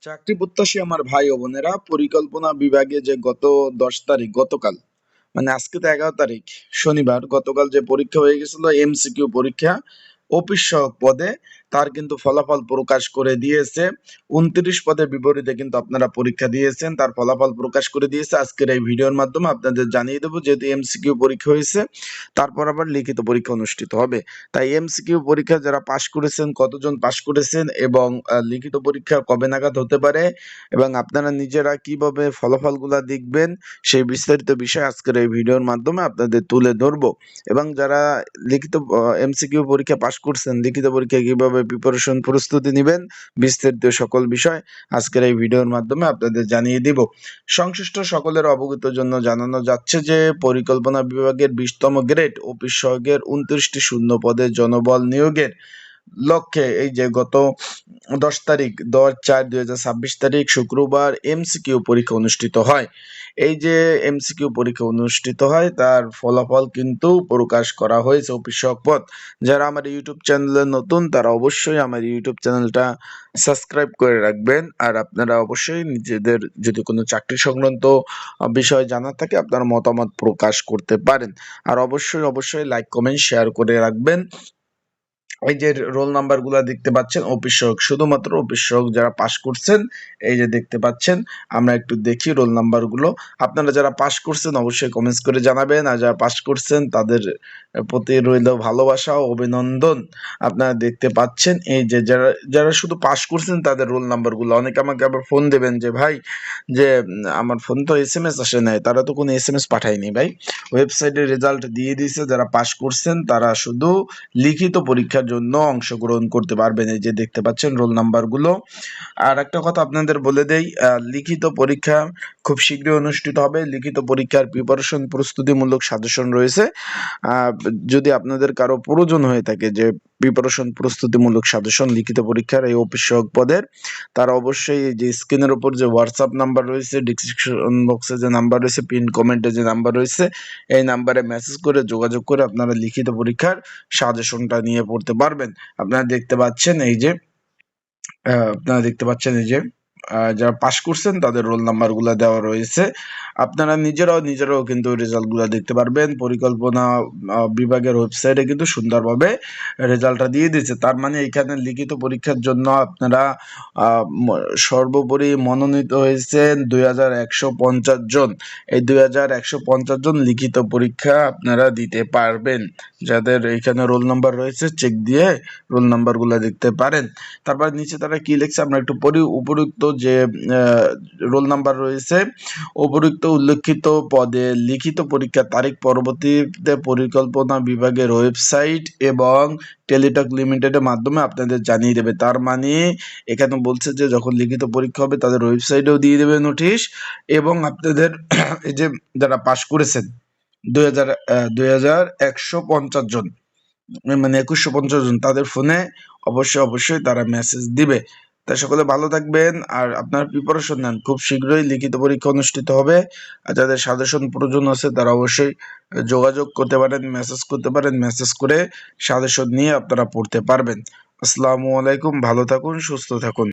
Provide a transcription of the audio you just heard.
চাকরি প্রত্যাশী আমার ভাই ও বোনেরা, পরিকল্পনা বিভাগে যে গত 10 তারিখ, গতকাল মানে আজকে তো 11 তারিখ শনিবার, গতকাল যে পরীক্ষা হয়ে গেছিল এমসিকিউ পরীক্ষা অফিস সহায়ক পদে, তার কিন্তু ফলাফল প্রকাশ করে দিয়েছে। 29 পদের বিপরীতে কিন্তু আপনারা পরীক্ষা দিয়েছেন, তার ফলাফল প্রকাশ করে দিয়েছে। আজকের এই ভিডিওর মাধ্যমে আপনাদের জানিয়ে দেবো, যেহেতু এমসিকিউ পরীক্ষা হয়েছে তারপর আবার লিখিত পরীক্ষা অনুষ্ঠিত হবে। তাই এমসিকিউ পরীক্ষা যারা পাশ করেছেন, কতজন পাশ করেছেন এবং লিখিত পরীক্ষা কবে নাগাদ হতে পারে এবং আপনারা নিজেরা কিভাবে ফলাফলগুলা দেখবেন, সেই বিস্তারিত বিষয় আজকের এই ভিডিওর মাধ্যমে আপনাদের তুলে ধরবো। এবং যারা লিখিত এমসিকিউ পরীক্ষা পাশ করছেন, লিখিত পরীক্ষা কিভাবে প্রিপারেশন প্রস্তুতি নেবেন, বিস্তারিত সকল বিষয় আজকের এই ভিডিওর মাধ্যমে আপনাদের জানিয়ে দিব। সংশ্লিষ্ট সকলের অবগতির জন্য জানানো যাচ্ছে যে পরিকল্পনা বিভাগের 20তম গ্রেড অফিস সহায়কের 29টি শূন্য পদে জনবল নিয়োগের লক্ষ্যে এই যে গত 10 তারিখ 10/4/2026 তারিখ শুক্রবার এমসিকিউ পরীক্ষা অনুষ্ঠিত হয়। এই যে এমসিকিউ পরীক্ষা অনুষ্ঠিত হয় তার ফলাফল কিন্তু প্রকাশ করা হয়েছে অফিস সহায়ক পদ। যারা আমার ইউটিউব চ্যানেলে নতুন তারা অবশ্যই আমার ইউটিউব চ্যানেলটা সাবস্ক্রাইব করে রাখবেন। আর আপনারা অবশ্যই নিজেদের যদি কোনো চাকরি সংক্রান্ত বিষয় জানার থাকে আপনারা মতামত প্রকাশ করতে পারেন। আর অবশ্যই লাইক কমেন্ট শেয়ার করে রাখবেন। এই যে রোল নাম্বার গুলা দেখতে পাচ্ছেন অফিস সহায়ক, শুধুমাত্র অফিস সহায়ক যারা পাশ করছেন এই যে দেখতে পাচ্ছেন। আমরা একটু দেখি রোল নাম্বার গুলো। আপনারা যারা পাশ করছেন অবশ্যই কমেন্টস করে জানাবেন, আর যারা পাশ করছেন তাদের প্রতি রইল ভালোবাসা ও অভিনন্দন। আপনারা দেখতে পাচ্ছেন এই যে যারা যারা শুধু পাশ করছেন তাদের রোল নাম্বার গুলো। অনেকে আমাকে আবার ফোন দেবেন যে ভাই যে আমার ফোন তো এসএমএস আসে নাই, তারা তো কোনো এসএমএস পাঠায়নি। ভাই ওয়েবসাইটে রেজাল্ট দিয়ে দিয়েছে, যারা পাশ করছেন তারা শুধু লিখিত পরীক্ষার জন্য অংশগ্রহণ করতে পারবেন। এই যে দেখতে পাচ্ছেন রোল নাম্বার গুলো। আর একটা কথা আপনাদের বলে দেই, লিখিত পরীক্ষা খুব শীঘ্রই অনুষ্ঠিত হবে। লিখিত পরীক্ষার প্রিপারেশন প্রস্তুতিমূলক সাজেশন রয়েছে। যদি আপনাদের কারো প্রয়োজন হয়ে থাকে যে প্রিপারেশন প্রস্তুতিমূলক সাজেশন লিখিত পরীক্ষার এই অফিস সহায়ক পদের, তারা অবশ্যই এই যে স্ক্রিনের উপর যে হোয়াটসঅ্যাপ নাম্বার রয়েছে, ডিসক্রিপশন বক্সে যে নাম্বার রয়েছে, পিন কমেন্টে যে নাম্বার রয়েছে, এই নাম্বারে মেসেজ করে যোগাযোগ করে আপনারা লিখিত পরীক্ষার সাজেশনটা নিয়ে পড়তে পারবেন। আপনারা দেখতে পাচ্ছেন এই যে যারা পাশ করছেন তাদের রোল নাম্বার গুলা দেওয়া রয়েছে। আপনারা নিজেরাও কিন্তু রেজাল্ট গুলা দেখতে পারবেন। পরিকল্পনা বিভাগের ওয়েবসাইটে কিন্তু সুন্দরভাবে রেজাল্টটা দিয়ে দিয়েছে। তার মানে এখানে লিখিত পরীক্ষার জন্য আপনারা সর্বোপরি মনোনীত হয়েছেন 2150 জন। এই 2150 জন লিখিত পরীক্ষা আপনারা দিতে পারবেন। যাদের এখানে রোল নাম্বার রয়েছে চেক দিয়ে রোল নাম্বার গুলা দেখতে পারেন। তারপর নিচে তারা কি লিখছে আমরা একটু পড়ি। উপরোক্ত যে রোল নাম্বার রয়েছে, উপরোক্ত উল্লেখিত পদে লিখিত পরীক্ষার তারিখ পরবর্তীতে পরিকল্পনা বিভাগের ওয়েবসাইট এবং টেলিটক লিমিটেডের মাধ্যমে আপনাদের জানিয়ে দেবে। তার মানে এখানে বলছে যে যখন লিখিত পরীক্ষা হবে তাদের ওয়েবসাইটেও দিয়ে দেবে নোটিশ, এবং আপনাদের এই যে যারা পাশ করেছেন 2150 জন, মানে 2150 জন, তাদের ফোনে অবশ্যই তারা মেসেজ দিবে। তাই সকলে ভালো থাকবেন আর আপনারা প্রিপারেশন নেন। খুব শীঘ্রই লিখিত পরীক্ষা অনুষ্ঠিত হবে। আর যাদের সাজেশন প্রয়োজন আছে তারা অবশ্যই যোগাযোগ করতে পারেন, মেসেজ করতে পারেন। মেসেজ করে সাজেশন নিয়ে আপনারা পড়তে পারবেন। আসসালামু আলাইকুম, ভালো থাকুন, সুস্থ থাকুন।